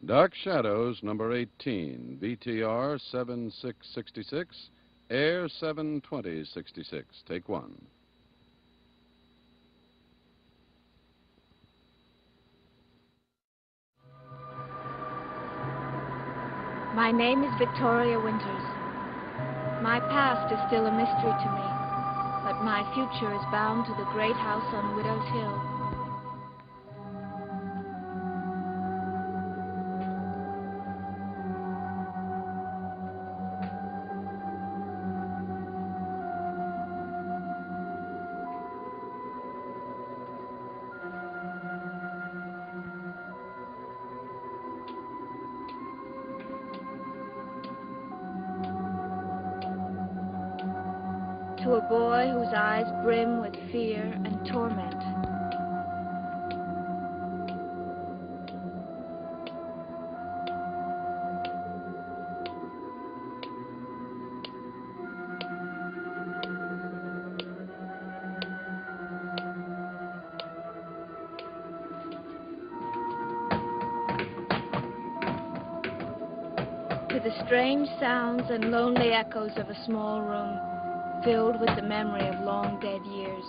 Dark Shadows, number 18, VTR 7666, Air 72066. Take one. My name is Victoria Winters. My past is still a mystery to me, but my future is bound to the great house on Widow's Hill. To a boy whose eyes brim with fear and torment. To the strange sounds and lonely echoes of a small room, filled with the memory of long dead years.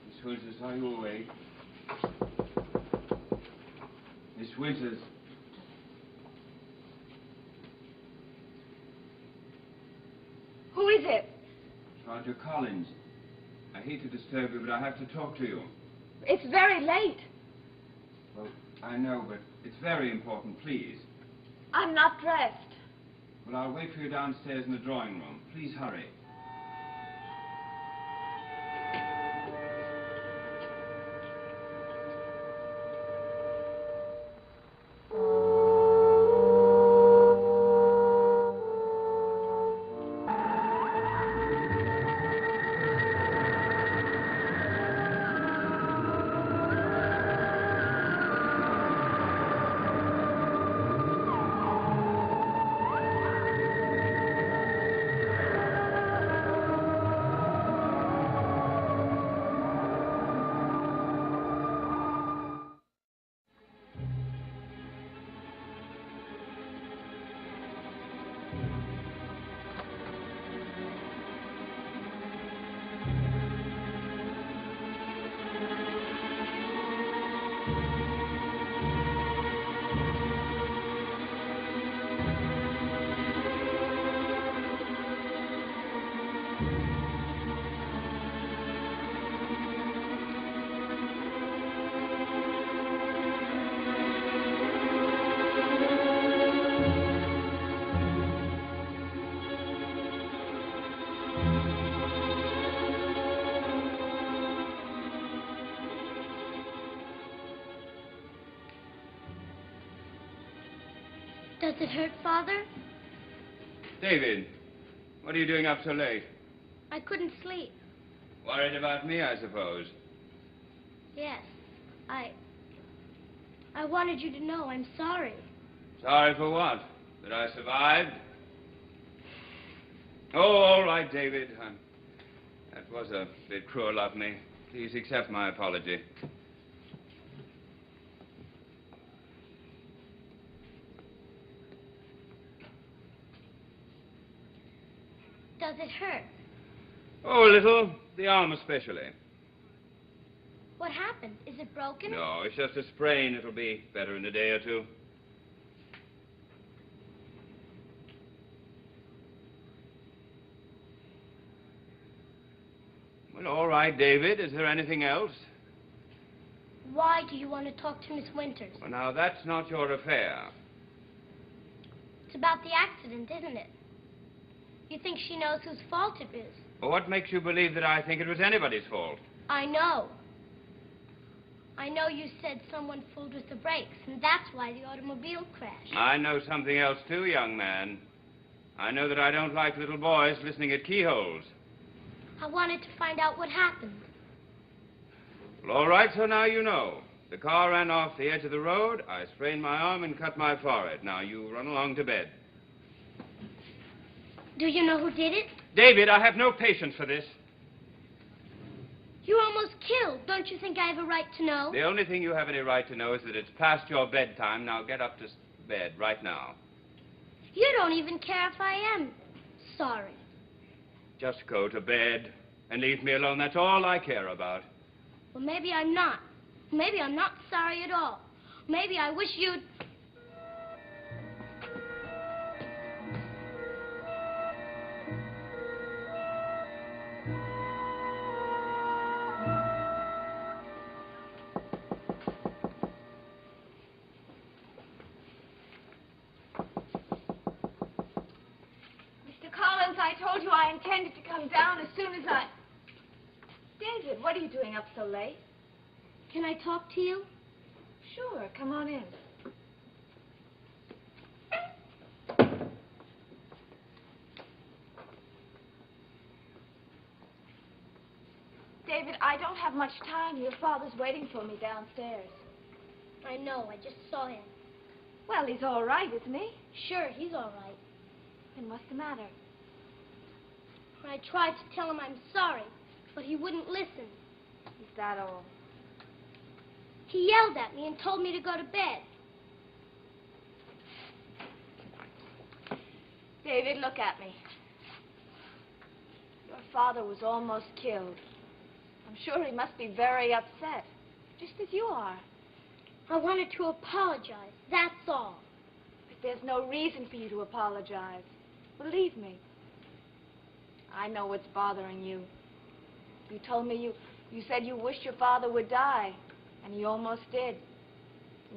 Miss Winters, are you awake? Miss Winters. Who is it? Roger Collins. I hate to disturb you, but I have to talk to you. It's very late. Well, I know, but it's very important, please. I'm not dressed. Well, I'll wait for you downstairs in the drawing room. Please hurry. Does it hurt, Father? David, what are you doing up so late? I couldn't sleep. Worried about me, I suppose. Yes. I wanted you to know I'm sorry. Sorry for what? That I survived? Oh, all right, David. That was a bit cruel of me. Please accept my apology. Does it hurt? Oh, a little. The arm especially. What happened? Is it broken? No, it's just a sprain. It'll be better in a day or two. right, David. Is there anything else? Why do you want to talk to Miss Winters? Well, now, that's not your affair. It's about the accident, isn't it? You think she knows whose fault it is? Well, what makes you believe that I think it was anybody's fault? I know. I know you said someone fooled with the brakes, and that's why the automobile crashed. I know something else, too, young man. I know that I don't like little boys listening at keyholes. I wanted to find out what happened. Well, all right, so now you know. The car ran off the edge of the road. I sprained my arm and cut my forehead. Now, you run along to bed. Do you know who did it? David, I have no patience for this. You were almost killed. Don't you think I have a right to know? The only thing you have any right to know is that it's past your bedtime. Now, get up to bed right now. You don't even care if I am sorry. Just go to bed and leave me alone. That's all I care about. Well, maybe I'm not. Maybe I'm not sorry at all. Maybe I wish you'd... Mr. Collins, I told you I intended to come down as soon as I... David, what are you doing up so late? Can I talk to you? Sure, come on in. David, I don't have much time. Your father's waiting for me downstairs. I know. I just saw him. Well, he's all right, isn't he? Sure, he's all right. Then what's the matter? I tried to tell him I'm sorry, but he wouldn't listen. Is that all? He yelled at me and told me to go to bed. David, look at me. Your father was almost killed. I'm sure he must be very upset, just as you are. I wanted to apologize, that's all. But there's no reason for you to apologize. Believe me. I know what's bothering you. You told me you said you wished your father would die, and he almost did.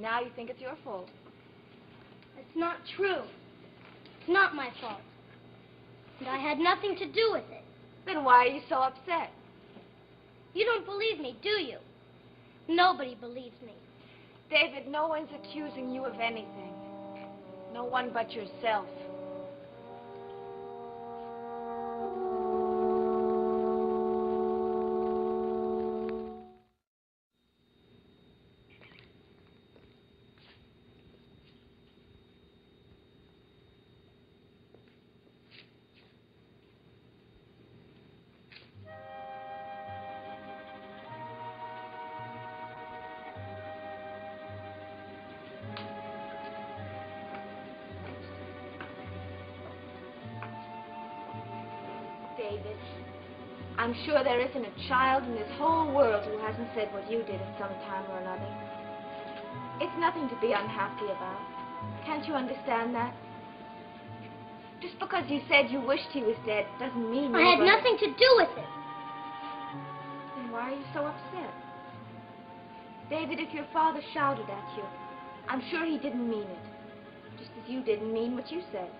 Now you think it's your fault. It's not true. It's not my fault. And I had nothing to do with it. Then why are you so upset? You don't believe me, do you? Nobody believes me. David, no one's accusing you of anything. No one but yourself. David, I'm sure there isn't a child in this whole world who hasn't said what you did at some time or another. It's nothing to be unhappy about. Can't you understand that? Just because you said you wished he was dead doesn't mean I had nothing to do with it. Then why are you so upset? David, if your father shouted at you, I'm sure he didn't mean it. Just as you didn't mean what you said.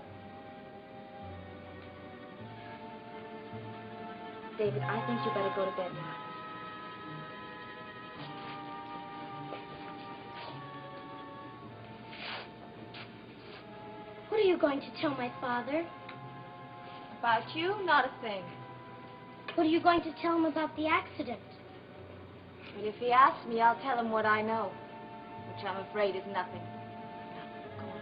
David, I think you better go to bed now. What are you going to tell my father? About you? Not a thing. What are you going to tell him about the accident? But if he asks me, I'll tell him what I know, which I'm afraid is nothing. Now, go on.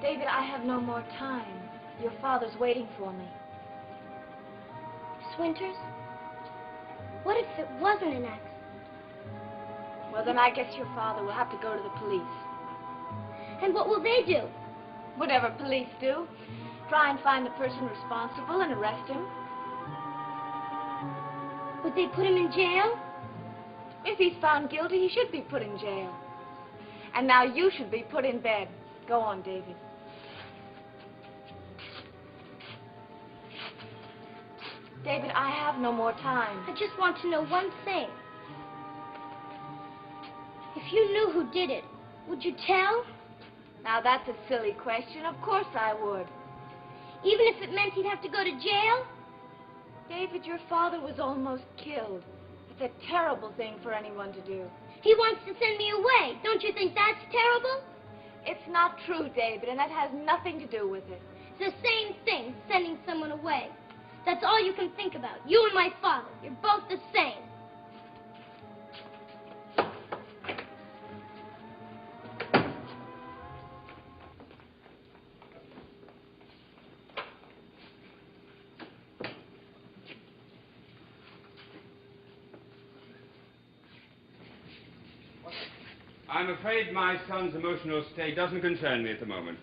David, I have no more time. Your father's waiting for me. Miss Winters? What if it wasn't an accident? Well, then I guess your father will have to go to the police. And what will they do? Whatever police do. Try and find the person responsible and arrest him. Would they put him in jail? If he's found guilty, he should be put in jail. And now you should be put in bed. Go on, David. David, I have no more time. I just want to know one thing. If you knew who did it, would you tell? Now, that's a silly question. Of course I would. Even if it meant he'd have to go to jail? David, your father was almost killed. It's a terrible thing for anyone to do. He wants to send me away. Don't you think that's terrible? It's not true, David, and that has nothing to do with it. It's the same thing, sending someone away. That's all you can think about. You and my father. You're both the same. I'm afraid my son's emotional state doesn't concern me at the moment.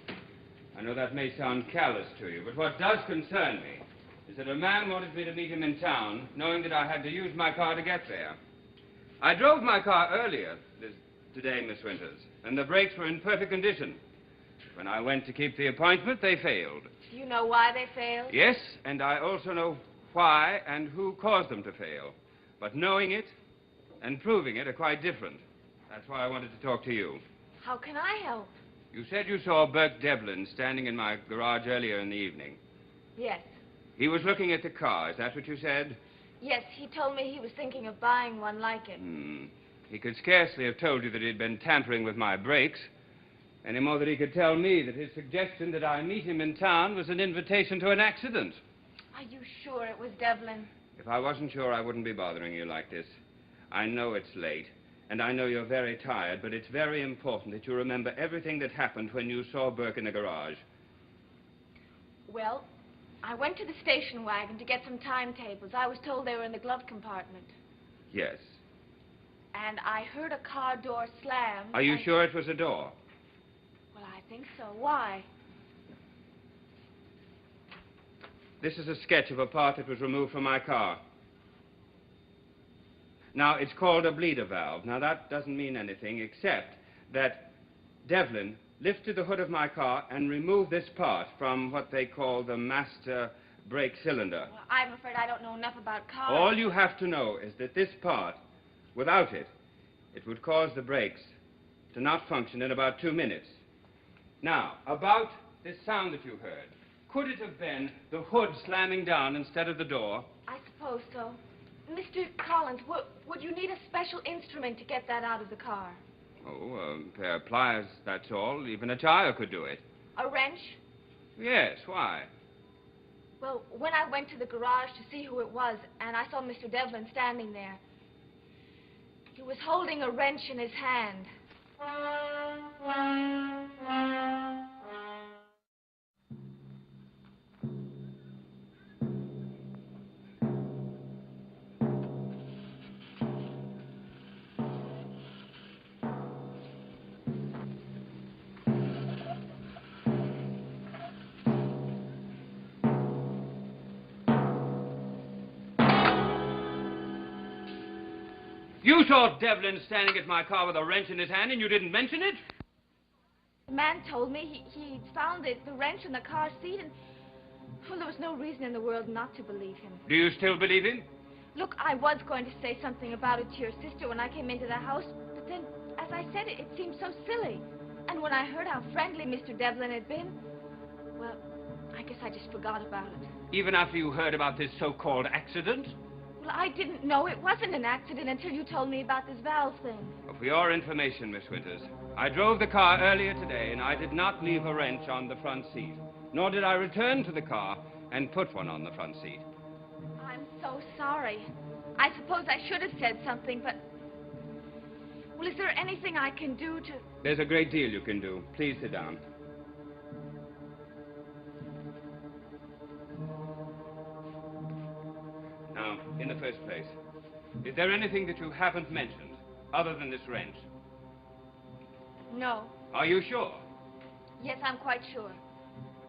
I know that may sound callous to you, but what does concern me is that a man wanted me to meet him in town, knowing that I had to use my car to get there. I drove my car earlier today, Miss Winters, and the brakes were in perfect condition. When I went to keep the appointment, they failed. Do you know why they failed? Yes, and I also know why and who caused them to fail. But knowing it and proving it are quite different. That's why I wanted to talk to you. How can I help? You said you saw Burke Devlin standing in my garage earlier in the evening. Yes. He was looking at the car. Is that what you said? Yes, he told me he was thinking of buying one like it. He could scarcely have told you that he'd been tampering with my brakes, any more than he could tell me that his suggestion that I meet him in town was an invitation to an accident. Are you sure it was Devlin? If I wasn't sure, I wouldn't be bothering you like this. I know it's late, and I know you're very tired, but it's very important that you remember everything that happened when you saw Burke in the garage. Well, I went to the station wagon to get some timetables. I was told they were in the glove compartment. Yes. And I heard a car door slam. Are you sure it was a door? Well, I think so. Why? This is a sketch of a part that was removed from my car. Now, it's called a bleeder valve. Now, that doesn't mean anything except that Devlin lifted the hood of my car and removed this part from what they call the master brake cylinder. Well, I'm afraid I don't know enough about cars. All you have to know is that this part, without it, it would cause the brakes to not function in about 2 minutes. Now, about this sound that you heard, could it have been the hood slamming down instead of the door? I suppose so. Mr. Collins, would you need a special instrument to get that out of the car? Oh, a pair of pliers, that's all. Even a child could do it. A wrench? Yes, why? Well, when I went to the garage to see who it was, and I saw Mr. Devlin standing there, he was holding a wrench in his hand. You saw Devlin standing at my car with a wrench in his hand and you didn't mention it? The man told me he'd found the wrench in the car seat, and well, there was no reason in the world not to believe him. Do you still believe him? Look, I was going to say something about it to your sister when I came into the house, but then, as I said, it seemed so silly. And when I heard how friendly Mr. Devlin had been, well, I guess I just forgot about it. Even after you heard about this so-called accident? Well, I didn't know it wasn't an accident until you told me about this valve thing. Well, for your information, Miss Winters, I drove the car earlier today and I did not leave a wrench on the front seat. Nor did I return to the car and put one on the front seat. I'm so sorry. I suppose I should have said something, but... Well, is there anything I can do to... There's a great deal you can do. Please sit down. Now, in the first place, is there anything that you haven't mentioned other than this wrench? No. Are you sure? Yes, I'm quite sure.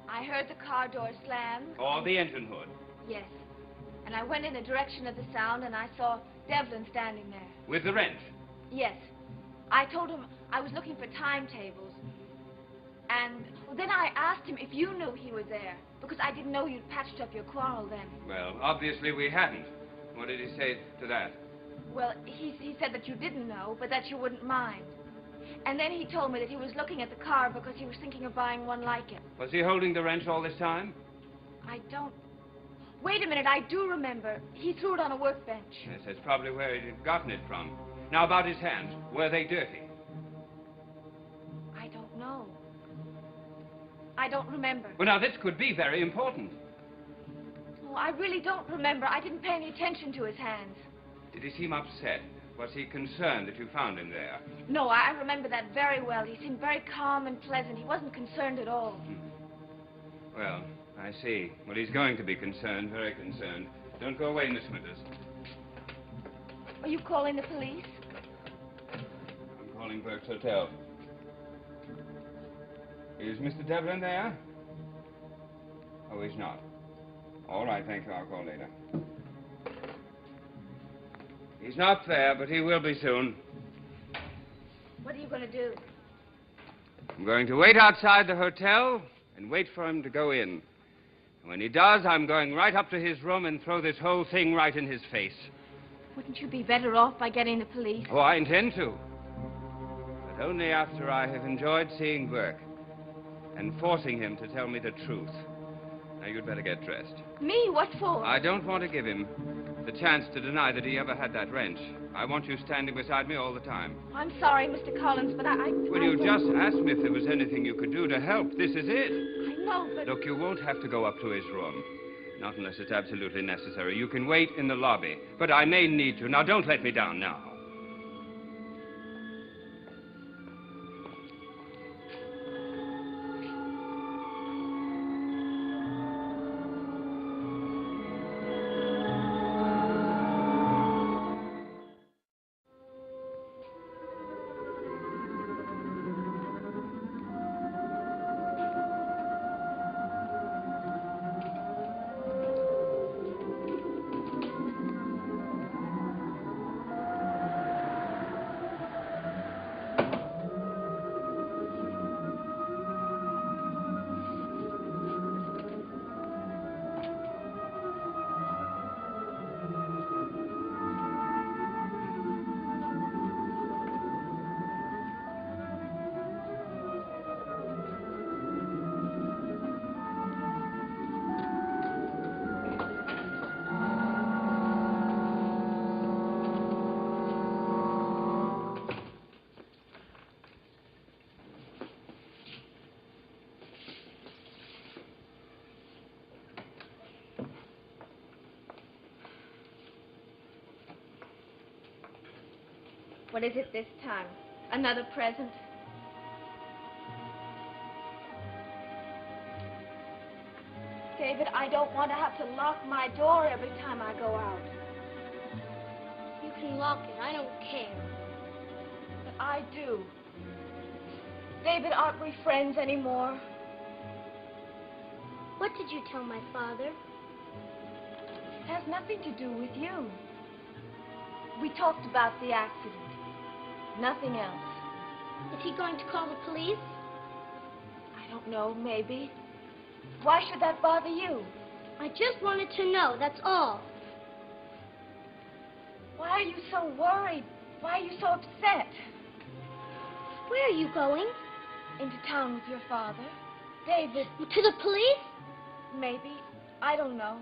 I heard the car door slam. Or the engine hood? Yes. And I went in the direction of the sound, and I saw Devlin standing there. With the wrench? Yes. I told him I was looking for timetables. And then I asked him if you knew he was there, because I didn't know you'd patched up your quarrel then. Well, obviously we hadn't. What did he say to that? Well, he said that you didn't know, but that you wouldn't mind. And then he told me that he was looking at the car because he was thinking of buying one like it. Was he holding the wrench all this time? I don't... Wait a minute, I do remember. He threw it on a workbench. Yes, that's probably where he'd gotten it from. Now, about his hands. Were they dirty? I don't know. I don't remember. Well, now, this could be very important. Oh, I really don't remember. I didn't pay any attention to his hands. Did he seem upset? Was he concerned that you found him there? No, I remember that very well. He seemed very calm and pleasant. He wasn't concerned at all. Well, I see. Well, he's going to be concerned, very concerned. Don't go away, Miss Winters. Are you calling the police? I'm calling Burke's Hotel. Is Mr. Devlin there? Oh, he's not. All right, thank you. I'll call later. He's not there, but he will be soon. What are you going to do? I'm going to wait outside the hotel and wait for him to go in. And when he does, I'm going right up to his room and throw this whole thing right in his face. Wouldn't you be better off by getting the police? Oh, I intend to. But only after I have enjoyed seeing Burke and forcing him to tell me the truth. Now, you'd better get dressed. Me? What for? I don't want to give him the chance to deny that he ever had that wrench. I want you standing beside me all the time. I'm sorry, Mr. Collins, but Well, you just asked me if there was anything you could do to help. This is it. I know, but... Look, you won't have to go up to his room. Not unless it's absolutely necessary. You can wait in the lobby. But I may need to. Now, don't let me down now. What is it this time? Another present? David, I don't want to have to lock my door every time I go out. You can lock it. I don't care. But I do. David, aren't we friends anymore? What did you tell my father? It has nothing to do with you. We talked about the accident. Nothing else. Is he going to call the police? I don't know, maybe. Why should that bother you? I just wanted to know, that's all. Why are you so worried? Why are you so upset? Where are you going? Into town with your father. David. To the police? Maybe. I don't know.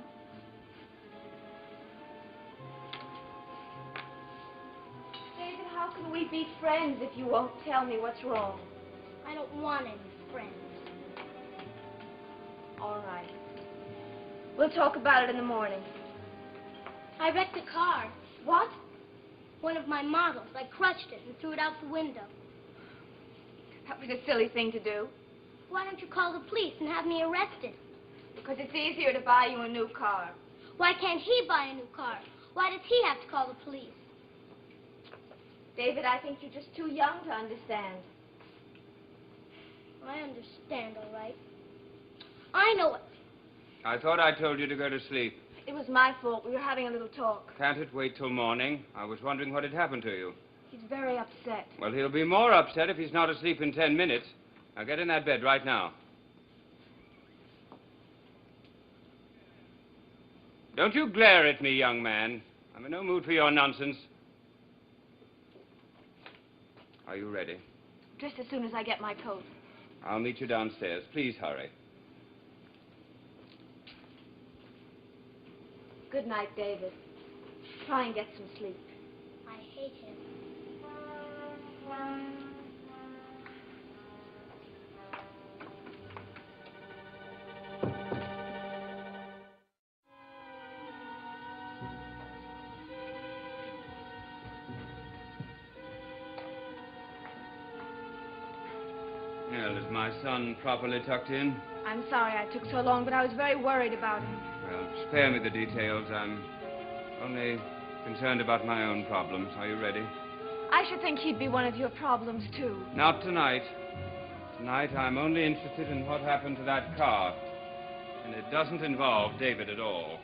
David, how can we be friends if you won't tell me what's wrong? I don't want any friends. All right. We'll talk about it in the morning. I wrecked a car. What? One of my models. I crushed it and threw it out the window. That was a silly thing to do. Why don't you call the police and have me arrested? Because it's easier to buy you a new car. Why can't he buy a new car? Why does he have to call the police? David, I think you're just too young to understand. I understand, all right. I know it. I thought I told you to go to sleep. It was my fault. We were having a little talk. Can't it wait till morning? I was wondering what had happened to you. He's very upset. Well, he'll be more upset if he's not asleep in 10 minutes. Now get in that bed right now. Don't you glare at me, young man. I'm in no mood for your nonsense. Are you ready? Just as soon as I get my coat. I'll meet you downstairs. Please hurry. Good night, David. Try and get some sleep. I hate him. Well, is my son properly tucked in? I'm sorry I took so long, but I was very worried about him. Well, spare me the details. I'm only concerned about my own problems. Are you ready? I should think he'd be one of your problems, too. Not tonight. Tonight, I'm only interested in what happened to that car. And it doesn't involve David at all.